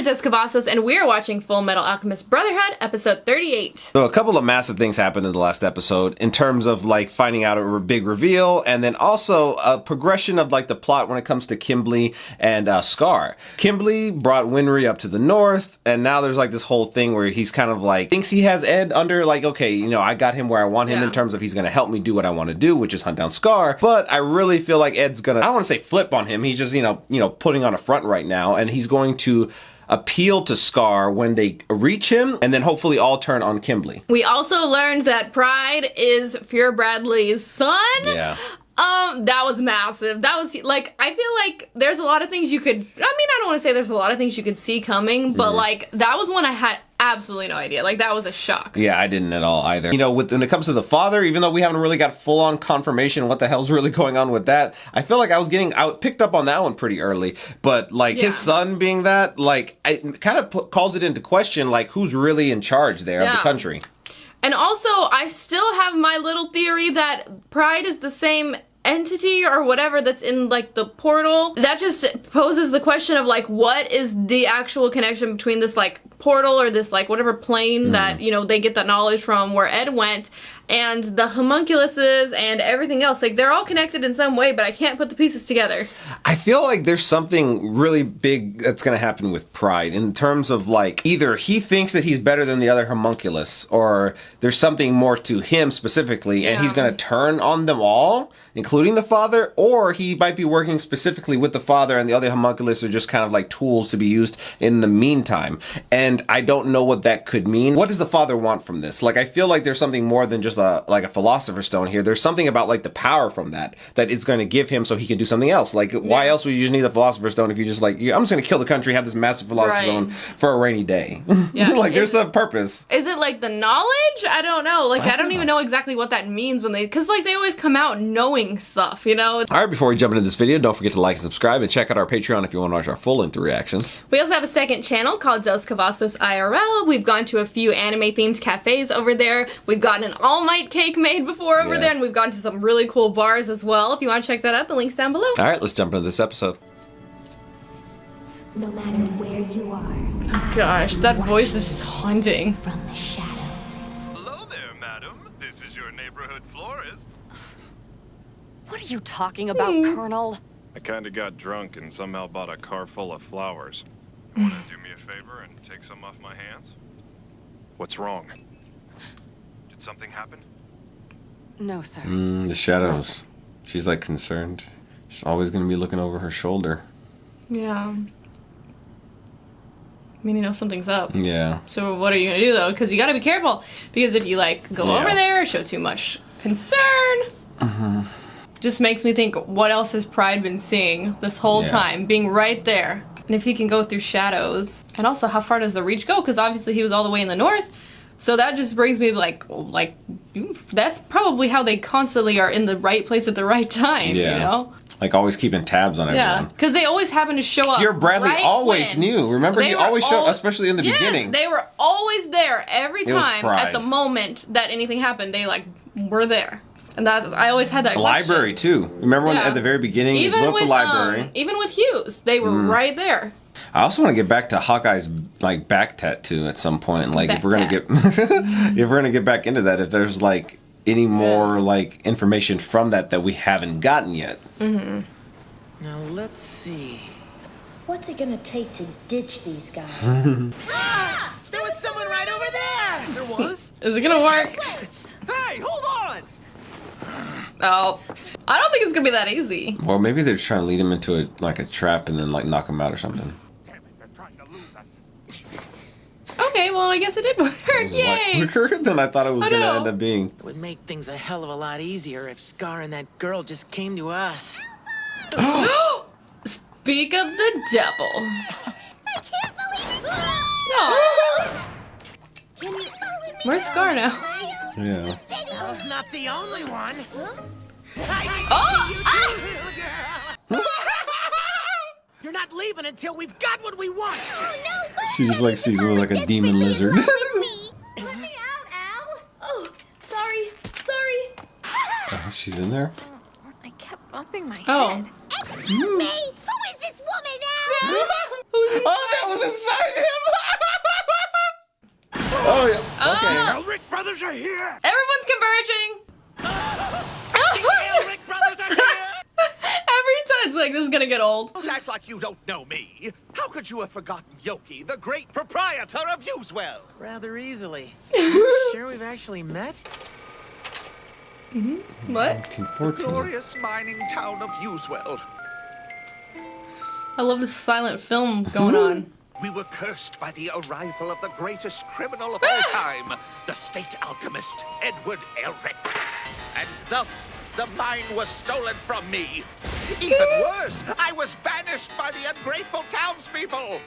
Des Cavazos, and we're watching Fullmetal Alchemist Brotherhood, episode 38. So a couple of massive things happened in the last episode in terms of like finding out a big reveal, and then also a progression of like the plot when it comes to Kimberly and Scar. Kimberly brought Winry up to the north, and now there's like this whole thing where he's kind of like thinks he has Ed under, like, okay, you know, I got him where I want him in terms of he's going to help me do what I want to do, which is hunt down Scar. But I really feel like Ed's gonna, I don't want to say flip on him. He's just, you know, putting on a front right now, and he's going to appeal to Scar when they reach him, and then hopefully all turn on Kimberly. We also learned that Pride is Fear Bradley's son. Yeah. That was massive. That was, like, I feel like there's a lot of things you could, I mean, I don't want to say there's a lot of things you could see coming, but, like, that was one I had absolutely no idea. Like, that was a shock. Yeah, I didn't at all either. You know, when it comes to the father, even though we haven't really got full-on confirmation what the hell's really going on with that, I feel like I picked up on that one pretty early. But, like, his son being that, like, it kind of calls it into question, like, who's really in charge there of the country. And also, I still have my little theory that Pride is the same entity or whatever that's in, like, the portal. That just poses the question of, like, what is the actual connection between this, like, portal or this, like, whatever plane that, you know, they get that knowledge from where Ed went, and the homunculuses and everything else. Like, they're all connected in some way, but I can't put the pieces together. I feel like there's something really big that's going to happen with Pride in terms of, like, either he thinks that he's better than the other homunculus, or there's something more to him specifically, and he's going to turn on them all, including the father, or he might be working specifically with the father, and the other homunculus are just kind of like tools to be used in the meantime. And I don't know what that could mean. What does the father want from this? Like, I feel like there's something more than just like a philosopher's stone here. There's something about, like, the power from that it's going to give him so he can do something else. Like, why else would you just need a philosopher's stone if you just like, I'm just going to kill the country, have this massive philosopher's stone for a rainy day? Yeah. Like, there's a purpose. Is it like the knowledge? I don't know. Like, I don't even know exactly what that means when because, like, they always come out knowing stuff, you know? All right, before we jump into this video, don't forget to like and subscribe, and check out our Patreon if you want to watch our full-length reactions. We also have a second channel called Des Cavazos IRL. We've gone to a few anime-themed cafes over there. We've gotten an all-night cake made before over there, and we've gone to some really cool bars as well. If you want to check that out, the link's down below. All right, let's jump into this episode. No matter where you are. Oh gosh, that voice is just haunting. From the shadows. Hello there, madam. This is your neighborhood florist. What are you talking about, Colonel? I kinda got drunk and somehow bought a car full of flowers. You wanna do me a favor and take some off my hands? What's wrong? Did something happen? No, sir. The shadows. She's, like, concerned. She's always going to be looking over her shoulder. Yeah. I mean, you know something's up. Yeah. So what are you going to do, though? Because you got to be careful. Because if you, like, go over there, show too much concern, just makes me think, what else has Pride been seeing this whole time? Being right there. And if he can go through shadows. And also, how far does the reach go? Because obviously he was all the way in the north. So that just brings me like that's probably how they constantly are in the right place at the right time, you know? Like, always keeping tabs on everyone. Yeah, because they always happen to show up. Your Bradley always knew. Remember, he always showed, especially in the beginning. They were always there every time at the moment that anything happened. They, like, were there. And that's, I always had that The library, too. Remember when at the very beginning, you blew up the library? Even with Hughes, they were right there. I also want to get back to Hawkeye's, like, back tattoo at some point. Like, if we're gonna get if we're gonna get back into that, if there's like any more like information from that we haven't gotten yet. Now let's see. What's it gonna take to ditch these guys? Ah! There was someone right over there! There was? Is it gonna work? Hey, hold on! Oh, I don't think it's gonna be that easy. Or maybe they're trying to lead him into a trap and then like knock him out or something. Okay, well, I guess it did work. Yay! Quicker than I thought it was going to end up being. It would make things a hell of a lot easier if Scar and that girl just came to us. Speak of the devil. I can't believe it! No. Where's Scar now? Yeah. Bill's not the only one. You're not leaving until we've got what we want. Oh, no, but She just like sees him like a demon lizard. Let me out, Al. Oh, sorry. She's in there? I kept bumping my Oh. head. Excuse me. Who is this woman, Al? Who's Oh, that was inside him. Oh, yeah. Okay. Elric brothers are here! Everyone's converging. Elric brothers are here! Every time it's like this is gonna get old. Don't act like you don't know me. How could you have forgotten Yoki, the great proprietor of Usewell? Rather easily. Sure we've actually met? What? 1914. Glorious mining town of Usewell. I love this silent film going on. We were cursed by the arrival of the greatest criminal of all time, the state alchemist, Edward Elric. And thus, the mine was stolen from me. Even worse, I was banished by the ungrateful townspeople.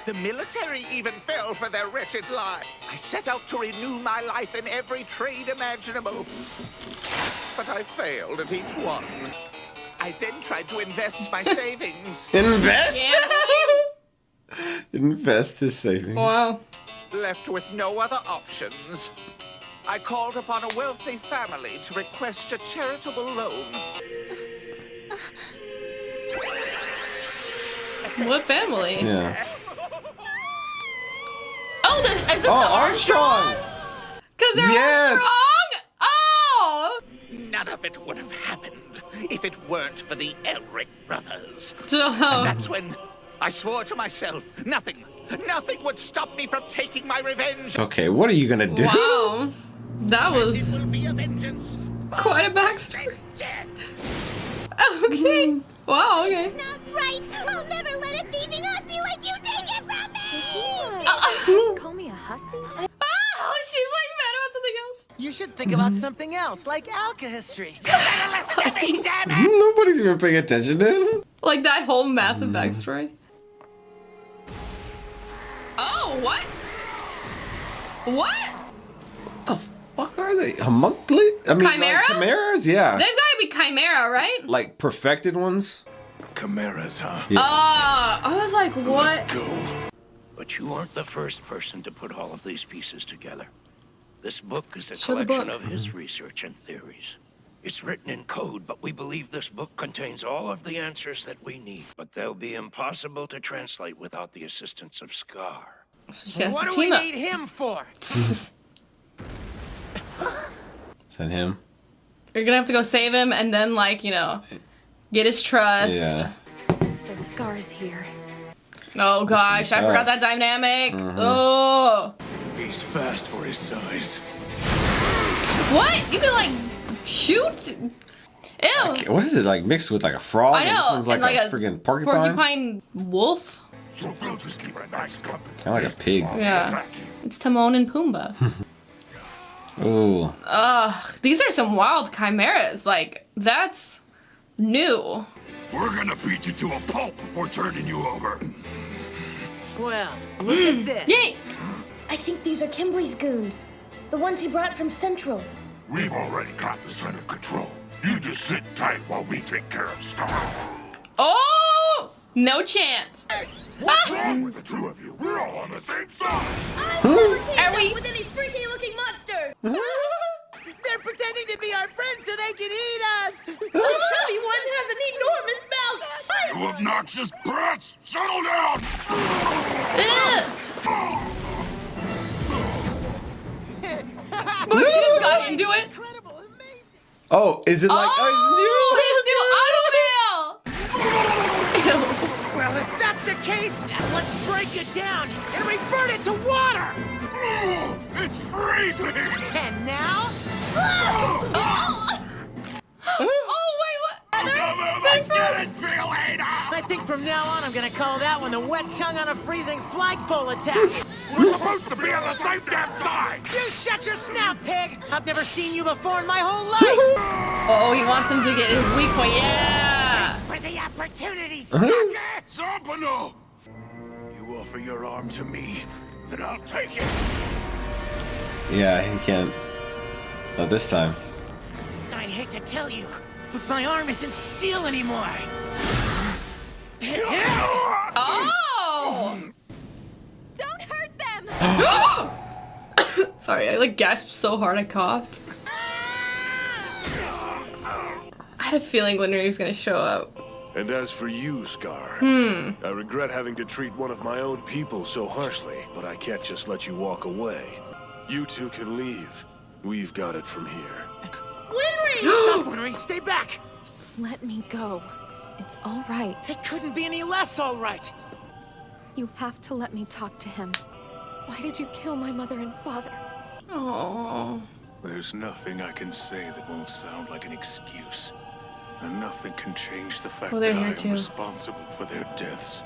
The military even fell for their wretched lie. I set out to renew my life in every trade imaginable. But I failed at each one. I then tried to invest my savings. Invest? Yeah. Invest his savings. Wow. Left with no other options, I called upon a wealthy family to request a charitable loan. What family? Yeah. Oh, is this the Armstrong. Armstrongs? Because they're Yes. Armstrong? Oh! None of it would have happened if it weren't for the Elric brothers. Oh. That's when I swore to myself, nothing would stop me from taking my revenge. Okay, what are you gonna do? Wow. That It was will be a vengeance. quite a backstory. Death. Okay. Wow, okay. Not right. I'll never let a thieving hussy like you take it from me. Just call me a hussy? Oh, she's like mad about something else. You should think about something else, like alchemy. Nobody's even paying attention to him. Like that whole massive backstory. Oh, what? What? The fuck are they? Homunculi? I mean, Chimera? like chimeras? Yeah. They've got to be chimera, right? Like perfected ones? Chimeras, huh? Yeah. I was like, what? Let's go. But you aren't the first person to put all of these pieces together. This book is a Show the collection book. of his research and theories. It's written in code, but we believe this book contains all of the answers that we need. But they'll be impossible to translate without the assistance of Scar. You guys What have do to we team up. need him for? Is that him? You're gonna have to go save him and then, like, you know, get his trust. Yeah. So Scar's here. Oh gosh, I tough. forgot that dynamic. Oh. He's fast for his size. What? You can, like, shoot? Ew. What is it, like mixed with like a frog? I And this know. one's like, and like a friggin' porcupine? porcupine wolf? So we'll just keep a nice company. Kind of like a pig. Yeah. It's Timon and Pumbaa. Ooh. Ugh, these are some wild chimeras. Like, that's new. We're gonna beat you to a pulp before turning you over. Well, look at this. Yay! I think these are Kimberly's goons. The ones he brought from Central. We've already got this under control. You just sit tight while we take care of Scar. Oh! No chance. What's wrong with the two of you? We're all on the same side. Are we? With any freaky-looking monster. They're pretending to be our friends so they can eat us. Chubby one has an enormous mouth. You obnoxious brats! Settle down! Ugh. But he just got into it. Incredible, amazing. Oh, is it like Oh, his new automobile! Well, if that's the case, let's break it down and revert it to water. It's freezing! And now, Oh, wait, what? Let's get it, feeling! I think from now on I'm gonna call that one the wet tongue on a freezing flagpole attack. We're supposed to be on the same damn side! You shut your snout, pig! I've never seen you before in my whole life! Oh, he wants him to get his weak point. Yeah. For the opportunity, Zampano! You offer your arm to me, then I'll take it. Yeah, he can't. Not this time. I hate to tell you, but my arm isn't steel anymore. Oh! Don't hurt them! Sorry, I like gasped so hard I coughed. I had a feeling Winry was gonna show up. And as for you, Scar, I regret having to treat one of my own people so harshly, but I can't just let you walk away. You two can leave. We've got it from here. Winry! Stop, Winry! Stay back! Let me go. It's all right. It couldn't be any less all right! You have to let me talk to him. Why did you kill my mother and father? Oh. There's nothing I can say that won't sound like an excuse. And nothing can change the fact Oh, they're that I here am too. responsible for their deaths.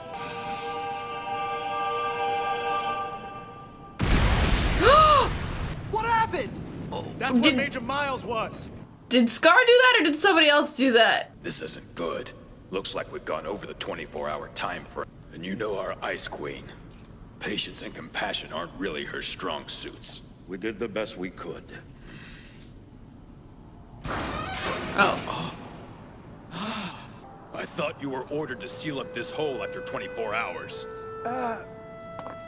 What happened? That's what Major Miles was. Did Scar do that or did somebody else do that? This isn't good. Looks like we've gone over the 24-hour time frame. And you know our Ice Queen. Patience and compassion aren't really her strong suits. We did the best we could. Oh. I thought you were ordered to seal up this hole after 24 hours.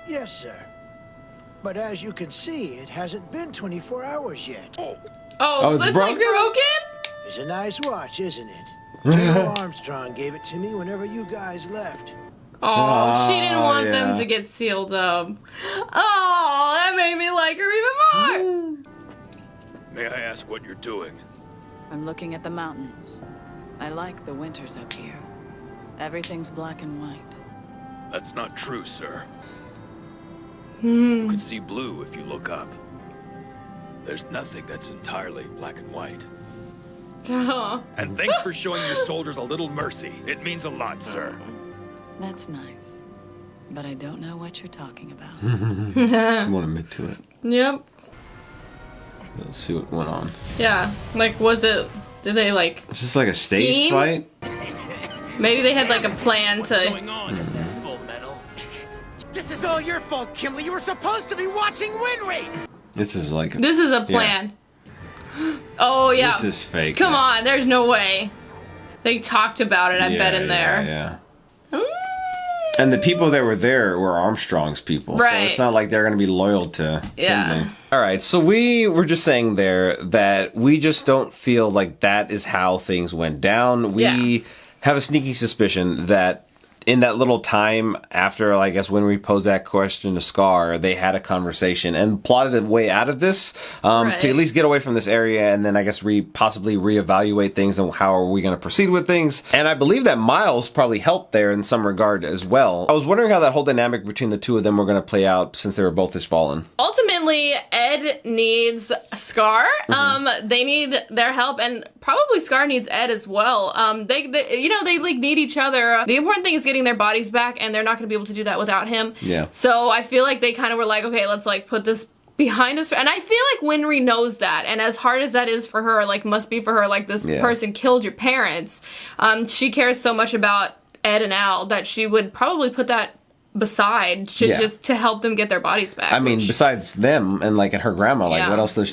Yes, sir. But as you can see, it hasn't been 24 hours yet. Oh, it's it's like broken? It's a nice watch, isn't it? General Armstrong gave it to me whenever you guys left. Oh, she didn't want them yeah. to get sealed up. Oh, that made me like her even more. May I ask what you're doing? I'm looking at the mountains. I like the winters up here. Everything's black and white. That's not true, sir. You can see blue if you look up. There's nothing that's entirely black and white. And thanks for showing your soldiers a little mercy. It means a lot, sir. That's nice. But I don't know what you're talking about. I won't admit to it. Yep. Let's see what went on. Yeah. Like, was it... Did they, like... Is this like a stage Steam? fight? Maybe they had, like, a plan What's to... going on in there, Fullmetal? This is all your fault, Kimberly. You were supposed to be watching Winry! This is like... This is a plan. Oh, yeah. This is fake. Come yeah. on, there's no way. They talked about it, I bet, in there. Yeah. And the people that were there were Armstrong's people. Right. So it's not like they're going to be loyal to Yeah. Kinley. All right. So we were just saying there that we just don't feel like that is how things went down. We have a sneaky suspicion that in that little time after, I guess, when we posed that question to Scar, they had a conversation and plotted a way out of this to at least get away from this area and then, I guess, possibly reevaluate things and how are we going to proceed with things. And I believe that Miles probably helped there in some regard as well. I was wondering how that whole dynamic between the two of them were going to play out since they were both just fallen. Ultimately, Ed needs Scar. They need their help, and probably Scar needs Ed as well. They like need each other. The important thing is getting their bodies back, and they're not going to be able to do that without him. Yeah. So I feel like they kind of were like, okay, let's like put this behind us. And I feel like Winry knows that, and as hard as that is for her, like must be for her, like this person killed your parents. She cares so much about Ed and Al that she would probably put that beside just to help them get their bodies back. I mean, besides them and like and her grandma, like what else does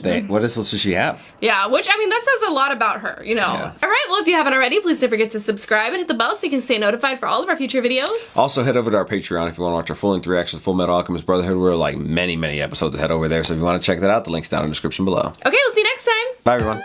she have? Yeah, which I mean that says a lot about her, you know. Yeah. All right, well if you haven't already, please don't forget to subscribe and hit the bell so you can stay notified for all of our future videos. Also, head over to our Patreon if you want to watch our full-length reactions to Fullmetal Alchemist Brotherhood. We're like many episodes ahead over there, so if you want to check that out, the link's down in the description below. Okay, we'll see you next time. Bye, everyone.